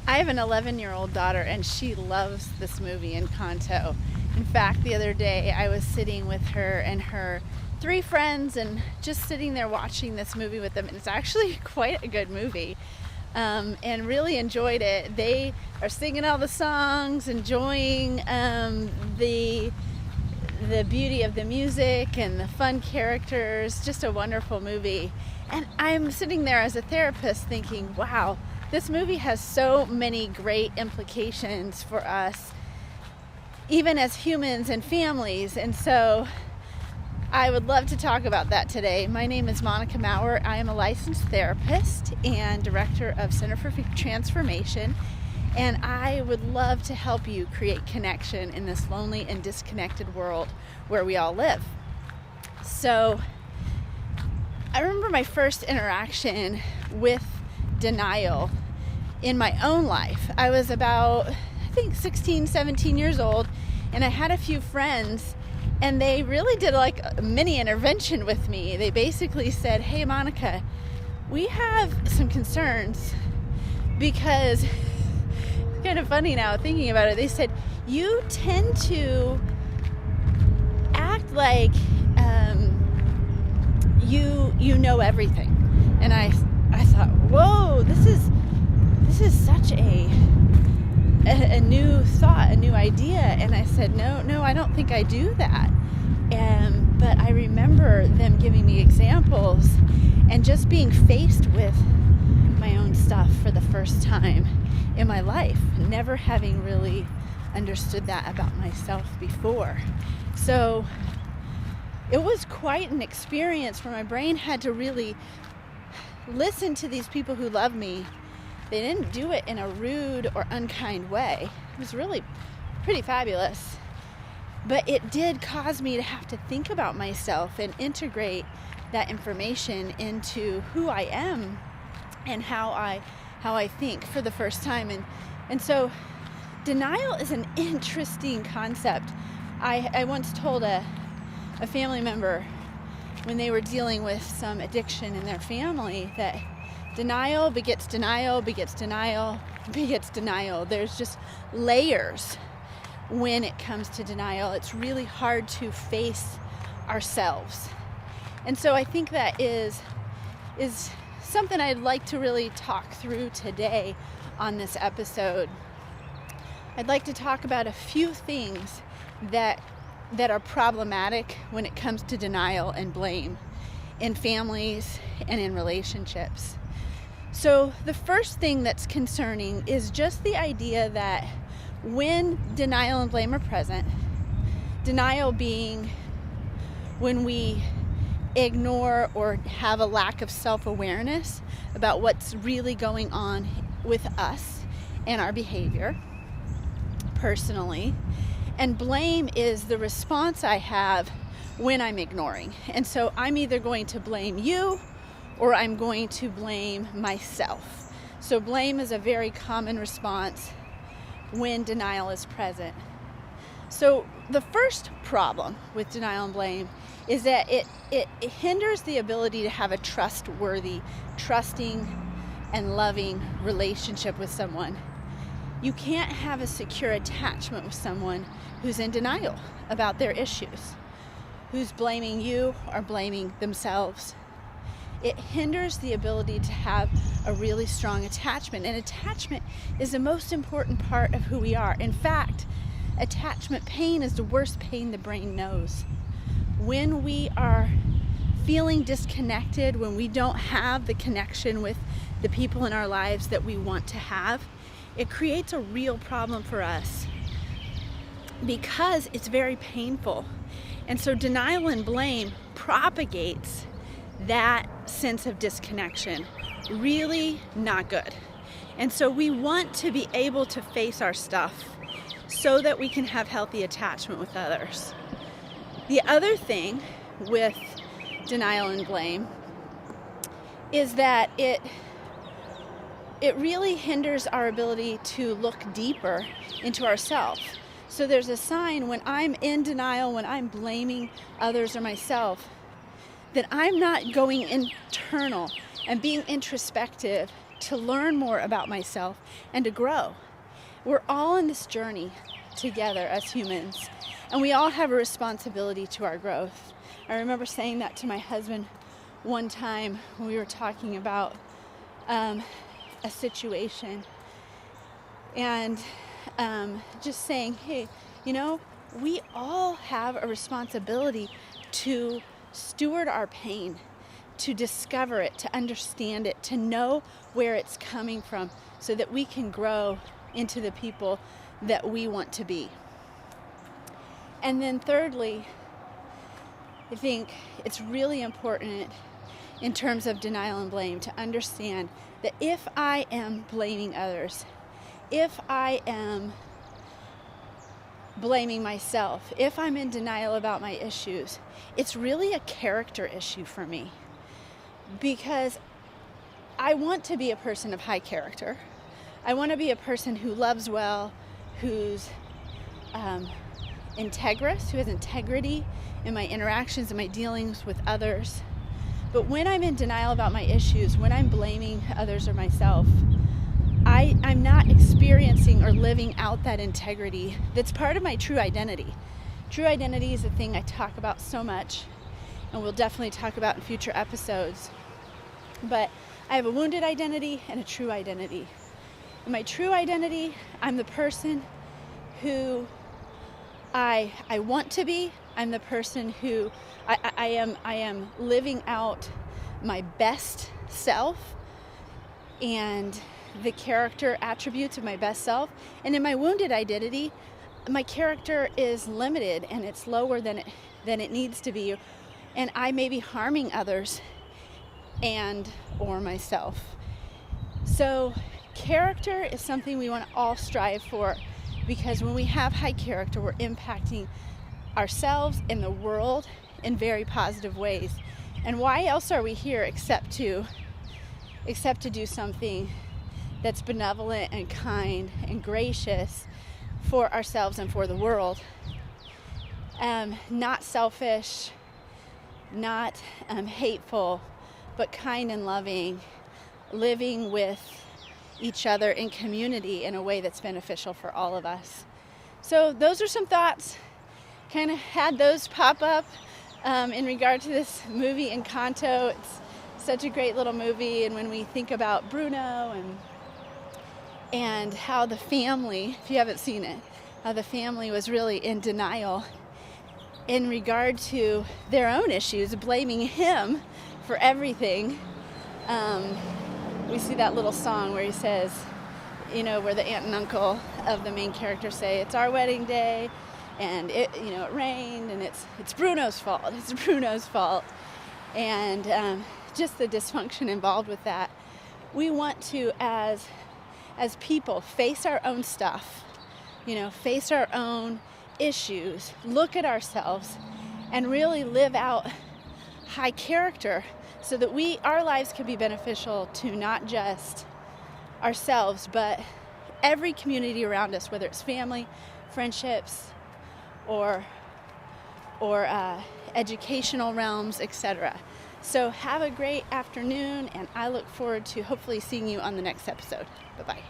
I have an 11-year-old daughter, and she loves this movie, Encanto. In fact, the other day I was sitting with her and her three friends and just sitting there watching this movie with them. And it's actually quite a good movie, and really enjoyed it. They are singing all the songs, enjoying the beauty of the music and the fun characters. Just a wonderful movie. And I'm sitting there as a therapist thinking, wow, this movie has so many great implications for us, even as humans and families. And so I would love to talk about that today. My name is Monica Maurer. I am a licensed therapist and director of Center for Transformation. And I would love to help you create connection in this lonely and disconnected world where we all live. So I remember my first interaction with denial in my own life. I was about, 16, 17 years old, and I had a few friends, and they really did like a mini intervention with me. They basically said, hey, Monica, we have some concerns because it's kind of funny now thinking about it. They said, you tend to act like you know everything. And I thought, whoa, this is such a new thought, a new idea. And I said, no, I don't think I do that. But I remember them giving me examples and just being faced with my own stuff for the first time in my life, never having really understood that about myself before. So it was quite an experience where my brain had to really listen to these people who love me. They didn't do it in a rude or unkind way. It was really pretty fabulous. But it did cause me to have to think about myself and integrate that information into who I am and how I think for the first time. And so denial is an interesting concept. I once told a family member when they were dealing with some addiction in their family that denial begets denial, begets denial, begets denial. There's just layers when it comes to denial. It's really hard to face ourselves. And so I think that is something I'd like to really talk through today on this episode. I'd like to talk about a few things that are problematic when it comes to denial and blame in families and in relationships. So the first thing that's concerning is just the idea that when denial and blame are present, denial being when we ignore or have a lack of self-awareness about what's really going on with us and our behavior personally. And blame is the response I have when I'm ignoring. And so I'm either going to blame you or I'm going to blame myself. So blame is a very common response when denial is present. So the first problem with denial and blame is that it hinders the ability to have a trustworthy, trusting, and loving relationship with someone. You can't have a secure attachment with someone who's in denial about their issues, who's blaming you or blaming themselves. It hinders the ability to have a really strong attachment. And attachment is the most important part of who we are. In fact, attachment pain is the worst pain the brain knows. When we are feeling disconnected, when we don't have the connection with the people in our lives that we want to have, it creates a real problem for us because it's very painful. And so denial and blame propagates that sense of disconnection. Really not good. And so we want to be able to face our stuff so that we can have healthy attachment with others. The other thing with denial and blame is that it really hinders our ability to look deeper into ourselves. So there's a sign when I'm in denial, when I'm blaming others or myself, that I'm not going internal and being introspective to learn more about myself and to grow. We're all in this journey together as humans, and we all have a responsibility to our growth. I remember saying that to my husband one time when we were talking about a situation, and just saying, hey, we all have a responsibility to steward our pain, to discover it, to understand it, to know where it's coming from so that we can grow into the people that we want to be. And then thirdly, I think it's really important in terms of denial and blame to understand that if I am blaming others, if I am blaming myself, if I'm in denial about my issues, it's really a character issue for me, because I want to be a person of high character. I want to be a person who loves well, who's integrous, who has integrity in my interactions and my dealings with others. But when I'm in denial about my issues, when I'm blaming others or myself, I'm not experiencing or living out that integrity that's part of my true identity. True identity is a thing I talk about so much, and we'll definitely talk about in future episodes. But I have a wounded identity and a true identity. In my true identity, I'm the person who I want to be. I'm the person who I am living out my best self and the character attributes of my best self. And in my wounded identity, my character is limited and it's lower than it needs to be, and I may be harming others and or myself. So character is something we want to all strive for, because when we have high character, we're impacting ourselves and the world in very positive ways. And why else are we here except to do something that's benevolent and kind and gracious for ourselves and for the world? Not selfish, not hateful, but kind and loving, living with each other in community in a way that's beneficial for all of us. So those are some thoughts. Kind of had those pop up in regard to this movie Encanto. It's such a great little movie, and when we think about Bruno and how the family, if you haven't seen it, how the family was really in denial in regard to their own issues, blaming him for everything. We see that little song where he says, where the aunt and uncle of the main character say, it's our wedding day, and it rained, and it's Bruno's fault. It's Bruno's fault. And just the dysfunction involved with that. We want to, as people, face our own stuff, face our own issues, look at ourselves, and really live out high character so that our lives can be beneficial to not just ourselves, but every community around us, whether it's family, friendships, or educational realms, etc. So have a great afternoon, and I look forward to hopefully seeing you on the next episode. Bye-bye.